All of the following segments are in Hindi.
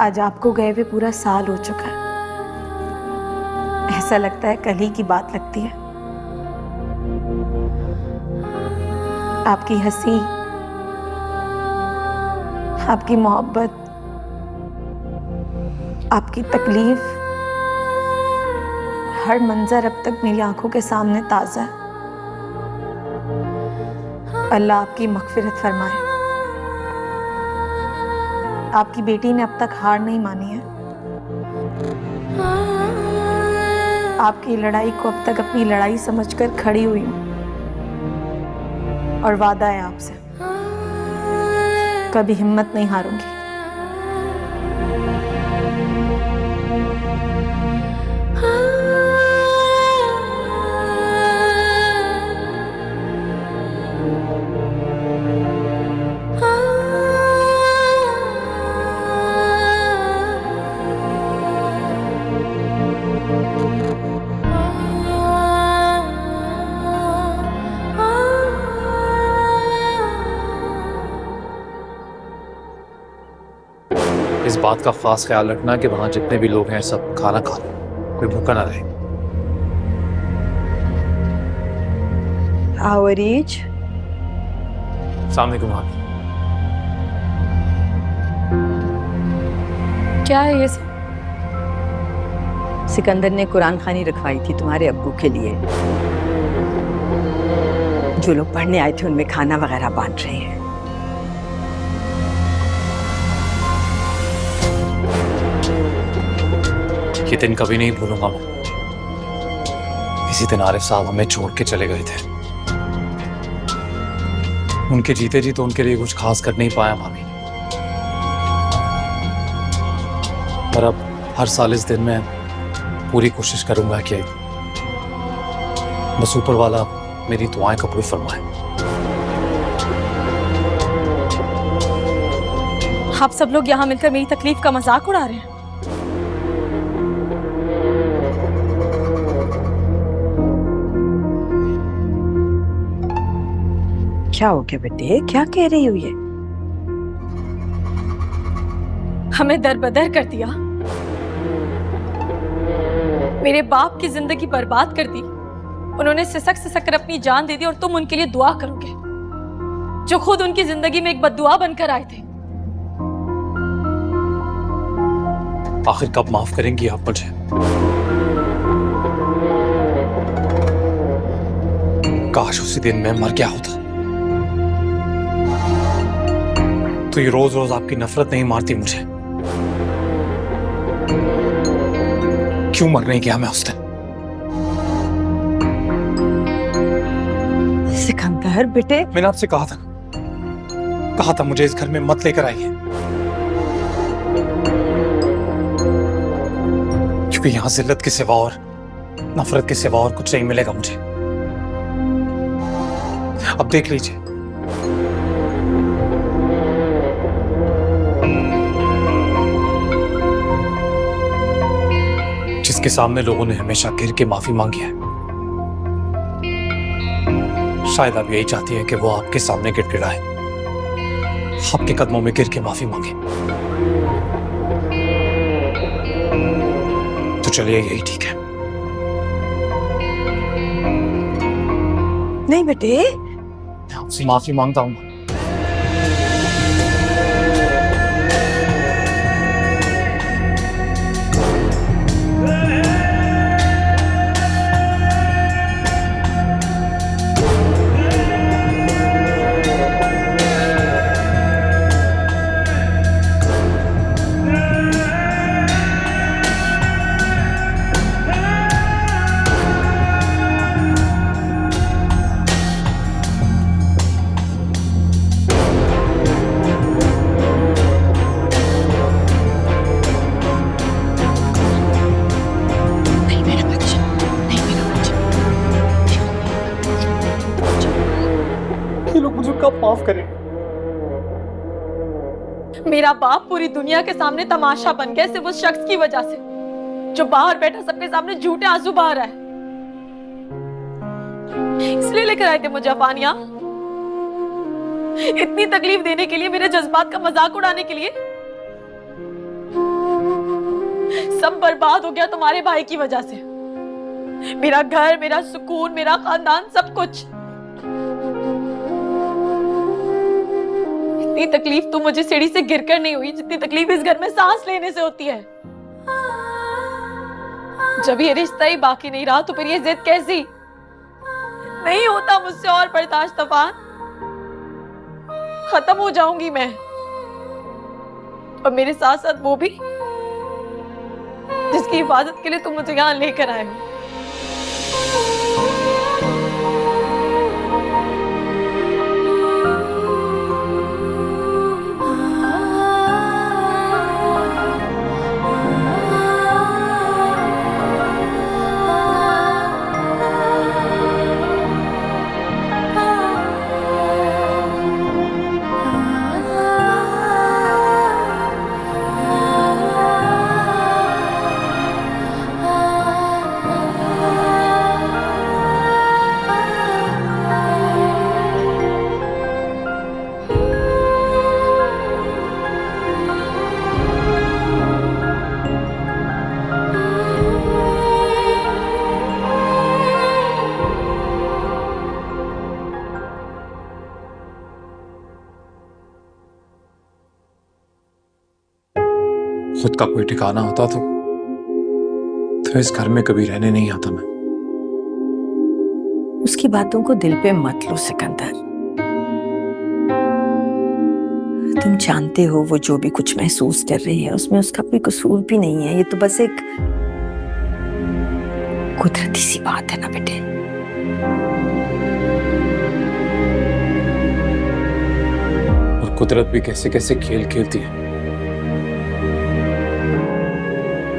आज आपको गए हुए पूरा साल हो चुका है। ऐसा लगता है कल ही की बात लगती है। आपकी हंसी, आपकी मोहब्बत, आपकी तकलीफ, हर मंजर अब तक मेरी आंखों के सामने ताजा है। अल्लाह आपकी मग़फ़िरत फरमाए। आपकी बेटी ने अब तक हार नहीं मानी है। आपकी लड़ाई को अब तक अपनी लड़ाई समझकर खड़ी हुई हूं और वादा है आपसे, कभी हिम्मत नहीं हारूंगी। इस बात का खास ख्याल रखना कि वहां जितने भी लोग हैं सब खाना खा लें, कोई भूखा ना रहे। आवरीज, सामने को भाभी। क्या है ये सब? सिकंदर ने कुरान खानी रखवाई थी तुम्हारे अब्बू के लिए। जो लोग पढ़ने आए थे उनमें खाना वगैरह बांट रहे हैं। ये दिन कभी नहीं भूलूंगा मैं। इसी दिन आरिफ साहब हमें छोड़ के चले गए थे। उनके जीते जी तो उनके लिए कुछ खास कर नहीं पाया भाभी, पर अब हर साल इस दिन में पूरी कोशिश करूंगा कि बस ऊपर वाला मेरी दुआएं कबूल फरमाए। आप सब लोग यहाँ मिलकर मेरी तकलीफ का मजाक उड़ा रहे हैं। क्या हो गया बेटे, क्या कह रही हो ये? हमें दरबदर कर दिया, मेरे बाप की जिंदगी बर्बाद कर दी। उन्होंने सिसक सिसक कर अपनी जान दे दी और तुम उनके लिए दुआ करोगे, जो खुद उनकी जिंदगी में एक बद्दुआ बनकर आए थे। आखिर कब माफ करेंगी आप मुझे? काश उसी दिन मैं मर गया होता, तो ये रोज रोज आपकी नफरत नहीं मारती मुझे। क्यों मर नहीं गया मैं उस दिन? सिकंदर बेटे, मैंने आपसे कहा था मुझे इस घर में मत लेकर आइए, क्योंकि यहां जिल्लत के सिवा और नफरत के सिवा और कुछ नहीं मिलेगा मुझे। अब देख लीजिए, जिसके सामने लोगों ने हमेशा गिर के माफी मांगी है, शायद आप यही चाहती हैं कि वो आपके सामने गिड़गिड़ाए, आपके कदमों में गिर के माफी मांगे। तो चलिए यही ठीक है। नहीं बेटे, आपसे माफी मांगता हूं। माफ करें। मेरा बाप पूरी दुनिया के सामने तमाशा बन गया सिर्फ उस शख्स की वजह से जो बाहर बैठा सबके सामने झूठे आंसू बहा रहा है। इसलिए लेकर आए थे मुझे अफानिया, इतनी तकलीफ देने के लिए, मेरे जज्बात का मजाक उड़ाने के लिए। सब बर्बाद हो गया तुम्हारे भाई की वजह से। मेरा घर, मेरा सुकून, मेरा खानदान, सब कुछ। इतनी तकलीफ तो मुझे सीढ़ी से गिरकर नहीं हुई जितनी तकलीफ इस घर में सांस लेने से होती है। जब ये रिश्ता ही बाकी नहीं रहा तो फिर ये जिद कैसी? नहीं होता मुझसे और बर्दाश्त तूफान, खत्म हो जाऊंगी मैं, और मेरे साथ साथ वो भी जिसकी हिफाजत के लिए तुम मुझे यहाँ लेकर आए हो। खुद का कोई ठिकाना होता तो इस घर में कभी रहने नहीं आता मैं। उसकी बातों को दिल पे मत लो सिकंदर। तुम जानते हो वो जो भी कुछ महसूस कर रही है उसमें उसका कोई कसूर भी नहीं है। ये तो बस एक कुदरती सी बात है ना बेटे। और कुदरत भी कैसे कैसे खेल खेलती है।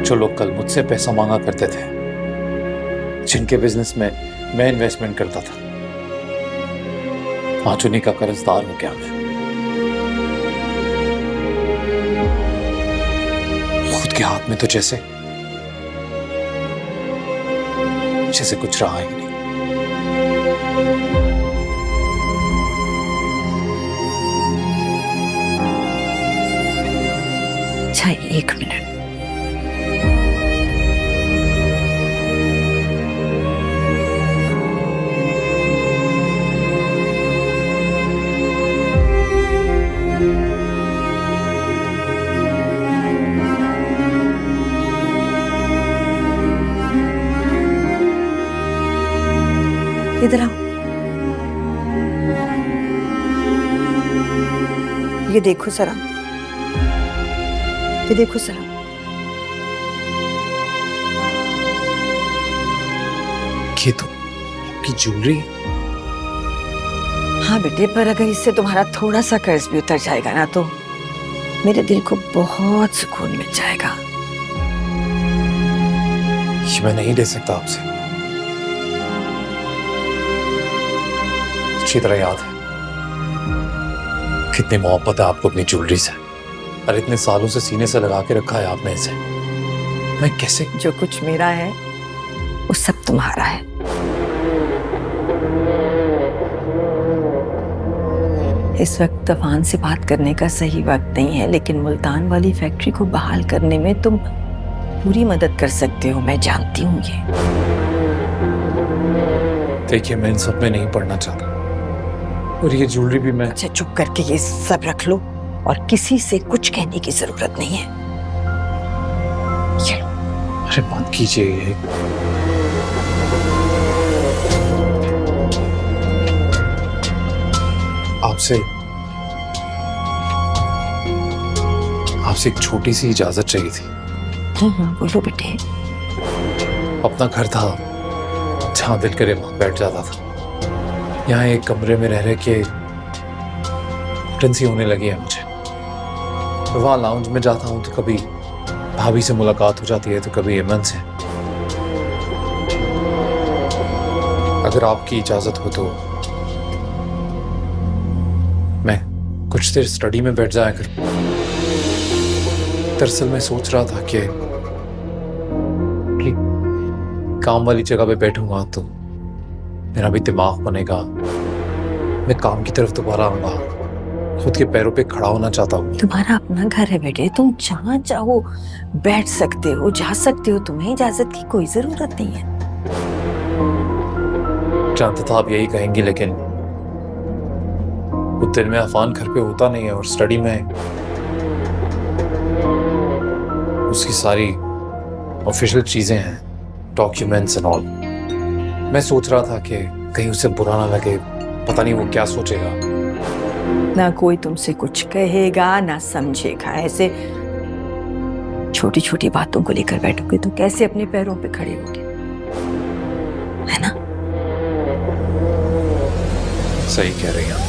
जो लोग कल मुझसे पैसा मांगा करते थे, जिनके बिजनेस में मैं इन्वेस्टमेंट करता था, आज उन्हीं का कर्जदार हो गया मैं। खुद के हाथ में तो जैसे कुछ रहा ही नहीं। अच्छा, एक मिनट। इधर आओ। ये देखो जरा, ये देखो जरा। ये तो आपकी ज्वेलरी। हाँ बेटे, पर अगर इससे तुम्हारा थोड़ा सा कर्ज भी उतर जाएगा ना तो मेरे दिल को बहुत सुकून मिल जाएगा। ये मैं नहीं ले सकता आपसे। अच्छी तरह याद है कितनी मोहब्बत है आपको अपनी ज्वेलरी से, और इतने सालों से सीने से लगा के रखा है आपने इसे। मैं कैसे? जो कुछ मेरा है वो सब तुम्हारा है। इस वक्त तूफान से बात करने का सही वक्त नहीं है, लेकिन मुल्तान वाली फैक्ट्री को बहाल करने में तुम पूरी मदद कर सकते हो, मैं जानती हूँ ये। देखिए, मैं इन सब में नहीं पढ़ना चाहता, और ये ज्वेलरी भी मैं। अच्छा, चुप करके ये सब रख लो और किसी से कुछ कहने की जरूरत नहीं है। अरे बात कीजिए। ये आपसे एक छोटी सी इजाजत चाहिए थी। बोलो बेटे। अपना घर था जहाँ दिल करे वहां बैठ जाता था। यहाँ एक कमरे में रह के टेंसी होने लगी है मुझे। तो वहाँ लाउंज में जाता हूँ तो कभी भाभी से मुलाकात हो जाती है, तो कभी एमन से। अगर आपकी इजाजत हो तो मैं कुछ देर स्टडी में बैठ जाया करूं। दरअसल मैं सोच रहा था कि काम वाली जगह पे बैठूंगा तो मेरा भी दिमाग बनेगा, मैं काम की तरफ दोबारा आऊंगा, खुद के पैरों पे खड़ा होना चाहता हूँ। तुम्हारा अपना घर है बेटे, तुम जहाँ चाहो बैठ सकते हो, जा सकते हो, तुम्हें इजाजत की कोई जरूरत नहीं है। जानता था आप यही कहेंगी, लेकिन उस दिन में अफान घर पे होता नहीं है और स्टडी में उसकी सारी ऑफिशियल चीजें हैं, डॉक्यूमेंट्स एंड ऑल। मैं सोच रहा था कि कहीं उसे बुरा ना लगे, पता नहीं वो क्या सोचेगा। ना कोई तुमसे कुछ कहेगा ना समझेगा। ऐसे छोटी छोटी बातों को लेकर बैठोगे तो कैसे अपने पैरों पे खड़े होगे, है ना? सही कह रही हैं।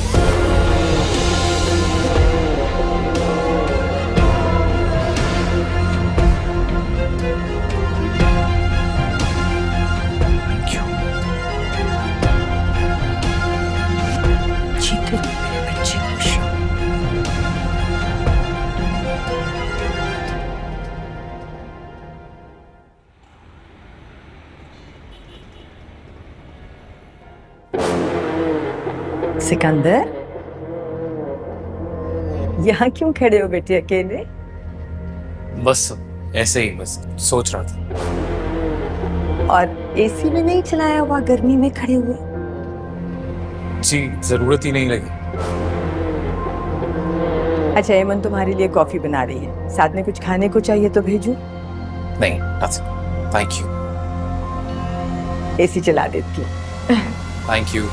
जीते रहो मेरे बच्चे, खुश रहो। सिकंदर, यहाँ क्यों खड़े हो बेटे अकेले? बस ऐसे ही, बस सोच रहा था। और एसी में नहीं चलाया हुआ, गर्मी में खड़े हुए? जी जरूरत ही नहीं लगी। अच्छा, एमन तुम्हारे लिए कॉफी बना रही है, साथ में कुछ खाने को चाहिए तो भेजूं? नहीं, थैंक यू। एसी चला देती हूँ। Thank you.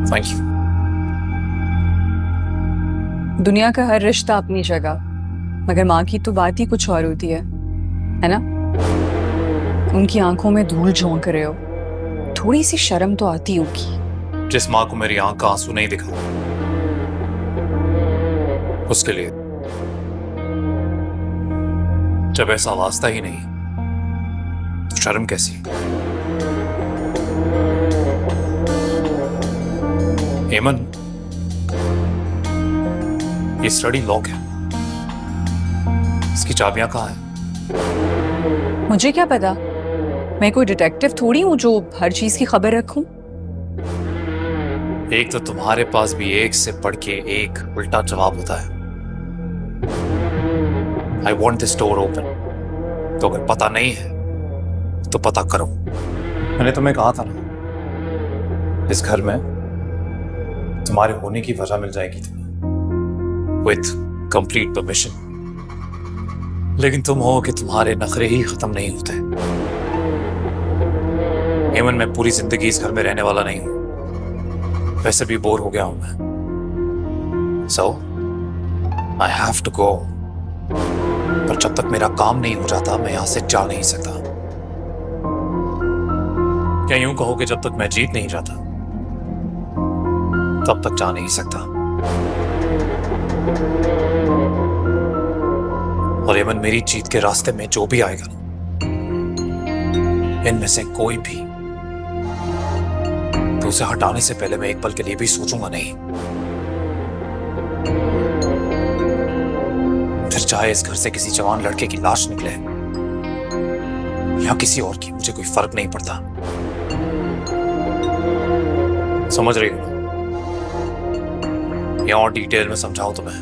Thank you. दुनिया का हर रिश्ता अपनी जगह, मगर माँ की तो बात ही कुछ और होती है ना? उनकी आंखों में धूल झोंक रहे हो, थोड़ी सी शर्म तो आती होगी। जिस माँ को मेरी आंख का आंसू नहीं दिखा, उसके लिए जब ऐसा वास्ता ही नहीं तो शर्म कैसी? हेमन, ये स्टडी लॉक है, इसकी चाबियां कहाँ हैं? मुझे क्या पता, मैं कोई डिटेक्टिव थोड़ी हूँ जो हर चीज की खबर रखूं। एक तो तुम्हारे पास भी एक से बढ़ के एक उल्टा जवाब होता है। I want this door open, तो अगर पता नहीं है तो पता करो। मैंने तुम्हें कहा था ना, इस घर में तुम्हारे होने की वजह मिल जाएगी तुम्हें, विथ कंप्लीट परमिशन। लेकिन तुम हो कि तुम्हारे नखरे ही खत्म नहीं होते। हेमन, मैं पूरी जिंदगी इस घर में रहने वाला नहीं हूं, वैसे भी बोर हो गया हूं मैं। सो आई हैव टू गो, पर जब तक मेरा काम नहीं हो जाता मैं यहां से जा नहीं सकता। क्या यूं कहो कि जब तक मैं जीत नहीं जाता तब तक जा नहीं सकता। और एमन, मेरी जीत के रास्ते में जो भी आएगा ना, इनमें से कोई भी, तो उसे हटाने से पहले मैं एक पल के लिए भी सोचूंगा नहीं। फिर चाहे इस घर से किसी जवान लड़के की लाश निकले या किसी और की, मुझे कोई फर्क नहीं पड़ता। समझ रही हो? या और डिटेल में समझाऊं तुम्हें?